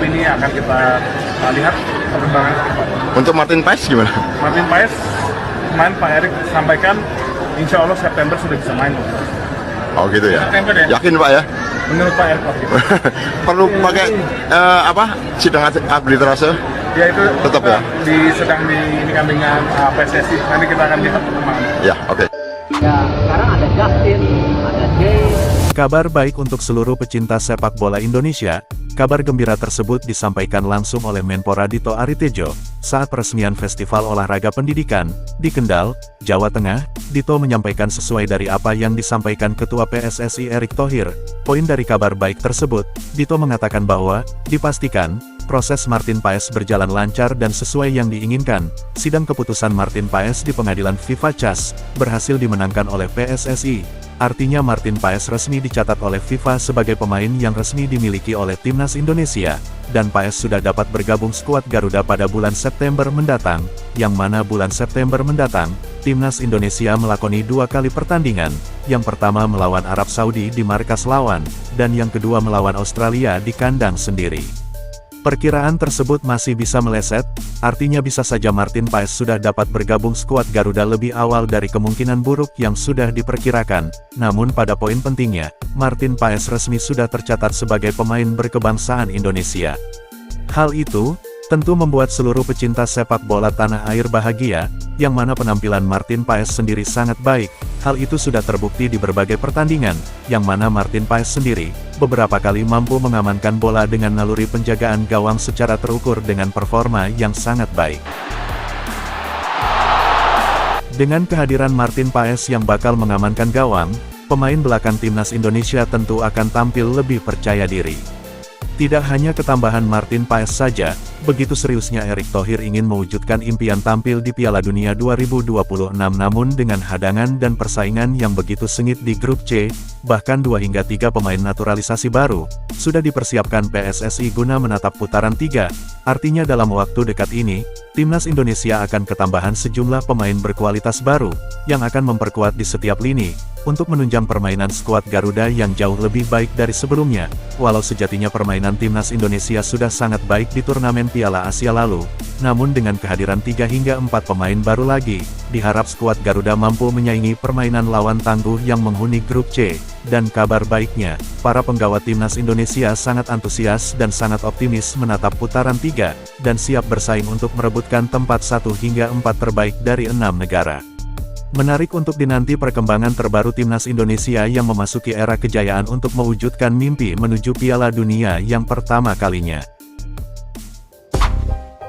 Ini akan kita lihat perkembangan ke depan. Untuk Martin Paes gimana? Martin Paes, kemarin Pak Erik sampaikan, insya Allah September sudah bisa main. Oh gitu ya? September ya? Yakin Pak ya? Menurut Pak Erik gitu. Perlu pakai sidang arbitrase? Ya itu Tetap ya? sedang diinikan dengan PSSI. Nanti kita akan lihat perkembangan. Ya, oke. Ya, sekarang ada Justin, ada Jay. Kabar baik untuk seluruh pecinta sepak bola Indonesia. Kabar gembira tersebut disampaikan langsung oleh Menpora Dito Aritejo saat peresmian Festival Olahraga Pendidikan di Kendal, Jawa Tengah. Dito menyampaikan sesuai dari apa yang disampaikan Ketua PSSI Erick Thohir. Poin dari kabar baik tersebut, Dito mengatakan bahwa dipastikan proses Martin Paes berjalan lancar dan sesuai yang diinginkan. Sidang keputusan Martin Paes di pengadilan FIFA CAS berhasil dimenangkan oleh PSSI. Artinya Martin Paes resmi dicatat oleh FIFA sebagai pemain yang resmi dimiliki oleh Timnas Indonesia, dan Paes sudah dapat bergabung skuad Garuda pada bulan September mendatang, yang mana bulan September mendatang, Timnas Indonesia melakoni 2 kali pertandingan, yang pertama melawan Arab Saudi di markas lawan, dan yang kedua melawan Australia di kandang sendiri. Perkiraan tersebut masih bisa meleset, artinya bisa saja Martin Paes sudah dapat bergabung skuad Garuda lebih awal dari kemungkinan buruk yang sudah diperkirakan. Namun pada poin pentingnya, Martin Paes resmi sudah tercatat sebagai pemain berkebangsaan Indonesia. Hal itu tentu membuat seluruh pecinta sepak bola tanah air bahagia, yang mana penampilan Martin Paes sendiri sangat baik. Hal itu sudah terbukti di berbagai pertandingan, yang mana Martin Paes sendiri beberapa kali mampu mengamankan bola dengan naluri penjagaan gawang secara terukur dengan performa yang sangat baik. Dengan kehadiran Martin Paes yang bakal mengamankan gawang, pemain belakang Timnas Indonesia tentu akan tampil lebih percaya diri. Tidak hanya ketambahan Martin Paes saja, begitu seriusnya Erick Thohir ingin mewujudkan impian tampil di Piala Dunia 2026, namun dengan hadangan dan persaingan yang begitu sengit di grup C, bahkan 2 hingga 3 pemain naturalisasi baru, sudah dipersiapkan PSSI guna menatap putaran 3, artinya dalam waktu dekat ini, Timnas Indonesia akan ketambahan sejumlah pemain berkualitas baru, yang akan memperkuat di setiap lini, untuk menunjang permainan skuad Garuda yang jauh lebih baik dari sebelumnya. Walau sejatinya permainan Timnas Indonesia sudah sangat baik di turnamen Piala Asia lalu, namun dengan kehadiran 3 hingga 4 pemain baru lagi, diharap skuad Garuda mampu menyaingi permainan lawan tangguh yang menghuni grup C. Dan kabar baiknya, para penggawa Timnas Indonesia sangat antusias dan sangat optimis menatap putaran 3, dan siap bersaing untuk merebutkan tempat 1 hingga 4 terbaik dari 6 negara. Menarik untuk dinanti perkembangan terbaru Timnas Indonesia yang memasuki era kejayaan untuk mewujudkan mimpi menuju Piala Dunia yang pertama kalinya.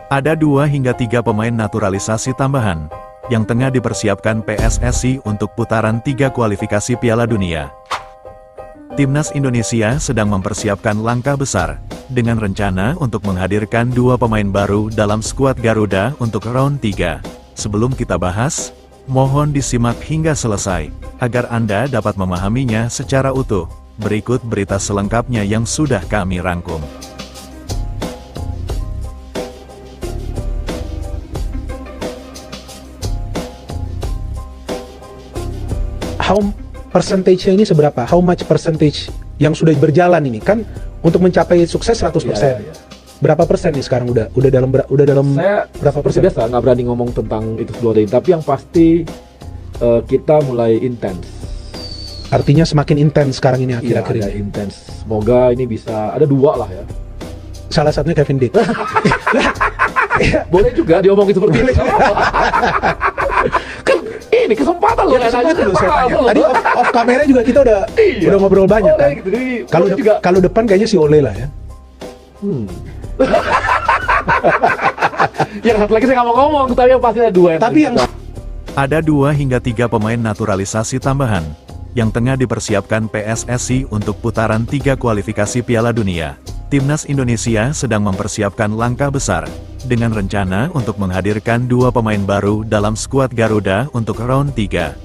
Ada 2 hingga 3 pemain naturalisasi tambahan, yang tengah dipersiapkan PSSI untuk putaran 3 kualifikasi Piala Dunia. Timnas Indonesia sedang mempersiapkan langkah besar, dengan rencana untuk menghadirkan 2 pemain baru dalam skuad Garuda untuk round 3. Sebelum kita bahas, mohon disimak hingga selesai, agar Anda dapat memahaminya secara utuh. Berikut berita selengkapnya yang sudah kami rangkum. How percentage-nya ini seberapa? How much percentage yang sudah berjalan ini? Kan untuk mencapai sukses 100%. Iya. Berapa persen nih sekarang udah dalam Saya berapa persen? biasa nggak berani ngomong tentang itu seluruh ini, tapi yang pasti kita mulai intens. Artinya semakin intens sekarang ini akhir-akhir Iya, ada ini. intens. Semoga ini bisa ada 2 lah ya. Salah satunya Kevin Dick. Boleh juga diomongin seperti itu. Kan ini kesempatan loh. Kesempatan loh saya tanya. Tadi off kamera juga kita udah ngobrol banyak kan. Gitu. Jadi, Kalau depan kayaknya si Ole lah ya. Yang satu lagi saya nggak mau ngomong, tapi yang pasti ada 2 Tapi yang Ada 2 hingga 3 pemain naturalisasi tambahan, yang tengah dipersiapkan PSSI untuk putaran 3 kualifikasi Piala Dunia. Timnas Indonesia sedang mempersiapkan langkah besar, dengan rencana untuk menghadirkan 2 pemain baru dalam skuad Garuda untuk round 3.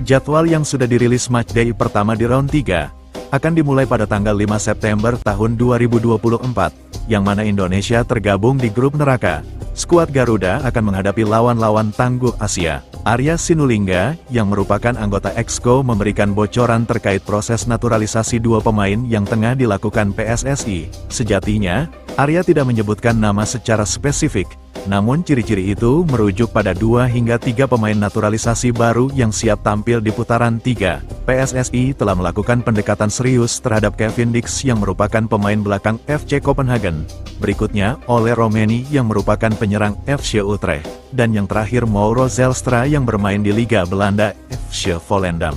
Jadwal yang sudah dirilis matchday pertama di round 3, akan dimulai pada tanggal 5 September tahun 2024, yang mana Indonesia tergabung di grup neraka. Skuad Garuda akan menghadapi lawan-lawan tangguh Asia. Arya Sinulinga, yang merupakan anggota Exco, memberikan bocoran terkait proses naturalisasi 2 pemain yang tengah dilakukan PSSI. Sejatinya, Arya tidak menyebutkan nama secara spesifik, namun ciri-ciri itu merujuk pada 2 hingga 3 pemain naturalisasi baru yang siap tampil di putaran 3. PSSI telah melakukan pendekatan serius terhadap Kevin Dix yang merupakan pemain belakang FC Copenhagen. Berikutnya, Ole Romeni yang merupakan penyerang FC Utrecht, dan yang terakhir Mauro Zelstra yang bermain di Liga Belanda, FC Volendam.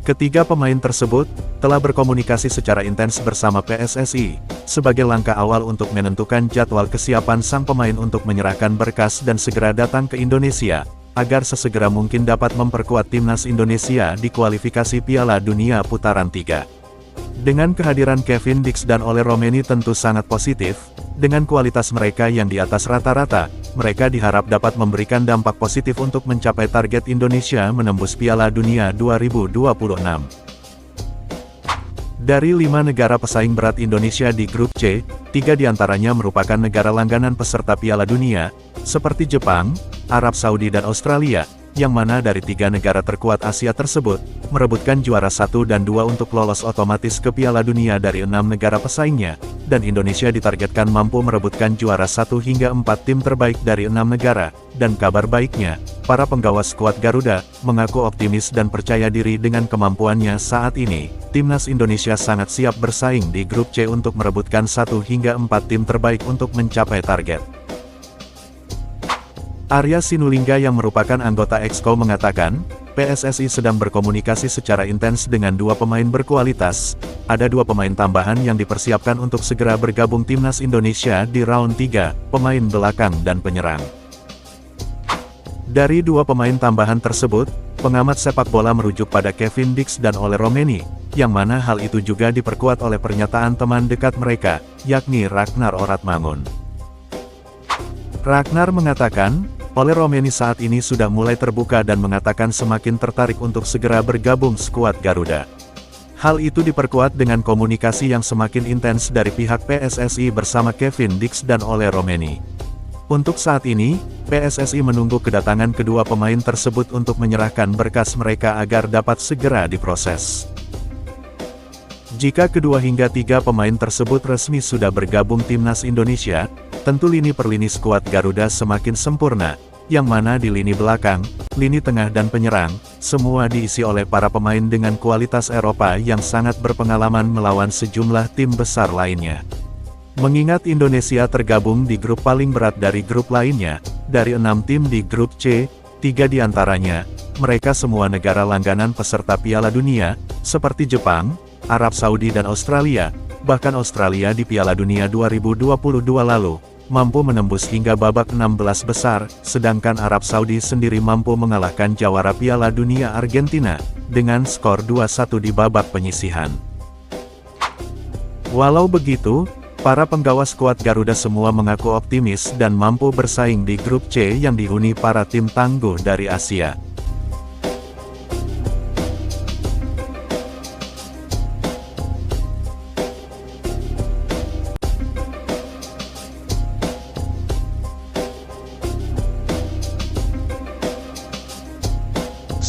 Ketiga pemain tersebut telah berkomunikasi secara intens bersama PSSI, sebagai langkah awal untuk menentukan jadwal kesiapan sang pemain untuk menyerahkan berkas dan segera datang ke Indonesia, agar sesegera mungkin dapat memperkuat timnas Indonesia di kualifikasi Piala Dunia putaran 3. Dengan kehadiran Kevin Dix dan Ole Romeni tentu sangat positif, dengan kualitas mereka yang di atas rata-rata, mereka diharap dapat memberikan dampak positif untuk mencapai target Indonesia menembus Piala Dunia 2026. Dari 5 negara pesaing berat Indonesia di grup C, 3 diantaranya merupakan negara langganan peserta Piala Dunia, seperti Jepang, Arab Saudi dan Australia, yang mana dari 3 negara terkuat Asia tersebut, merebutkan juara 1 dan 2 untuk lolos otomatis ke Piala Dunia dari 6 negara pesaingnya, dan Indonesia ditargetkan mampu merebutkan juara 1 hingga 4 tim terbaik dari 6 negara, dan kabar baiknya, para penggawa skuad Garuda, mengaku optimis dan percaya diri dengan kemampuannya saat ini. Timnas Indonesia sangat siap bersaing di grup C untuk merebutkan 1 hingga 4 tim terbaik untuk mencapai target. Arya Sinulinga yang merupakan anggota Exco mengatakan, PSSI sedang berkomunikasi secara intens dengan 2 pemain berkualitas. Ada 2 pemain tambahan yang dipersiapkan untuk segera bergabung timnas Indonesia di round 3, pemain belakang dan penyerang. Dari 2 pemain tambahan tersebut, pengamat sepak bola merujuk pada Kevin Dix dan Ole Romeni, yang mana hal itu juga diperkuat oleh pernyataan teman dekat mereka, yakni Ragnar Oratmangun. Ragnar mengatakan, Ole Romeni saat ini sudah mulai terbuka dan mengatakan semakin tertarik untuk segera bergabung skuad Garuda. Hal itu diperkuat dengan komunikasi yang semakin intens dari pihak PSSI bersama Kevin Dix dan Ole Romeni. Untuk saat ini, PSSI menunggu kedatangan kedua pemain tersebut untuk menyerahkan berkas mereka agar dapat segera diproses. Jika kedua hingga 3 pemain tersebut resmi sudah bergabung timnas Indonesia, tentu lini per lini skuad Garuda semakin sempurna, yang mana di lini belakang, lini tengah dan penyerang, semua diisi oleh para pemain dengan kualitas Eropa yang sangat berpengalaman melawan sejumlah tim besar lainnya. Mengingat Indonesia tergabung di grup paling berat dari grup lainnya, dari 6 tim di grup C, 3 diantaranya, mereka semua negara langganan peserta Piala Dunia, seperti Jepang, Arab Saudi dan Australia. Bahkan Australia di Piala Dunia 2022 lalu, mampu menembus hingga babak 16 besar, sedangkan Arab Saudi sendiri mampu mengalahkan jawara Piala Dunia Argentina, dengan skor 2-1 di babak penyisihan. Walau begitu, para penggawa skuad Garuda semua mengaku optimis dan mampu bersaing di grup C yang dihuni para tim tangguh dari Asia.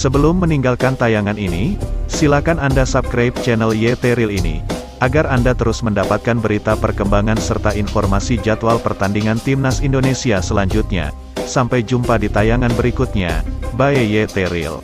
Sebelum meninggalkan tayangan ini, silakan Anda subscribe channel YT Real ini, agar Anda terus mendapatkan berita perkembangan serta informasi jadwal pertandingan Timnas Indonesia selanjutnya. Sampai jumpa di tayangan berikutnya. Bye YT Real.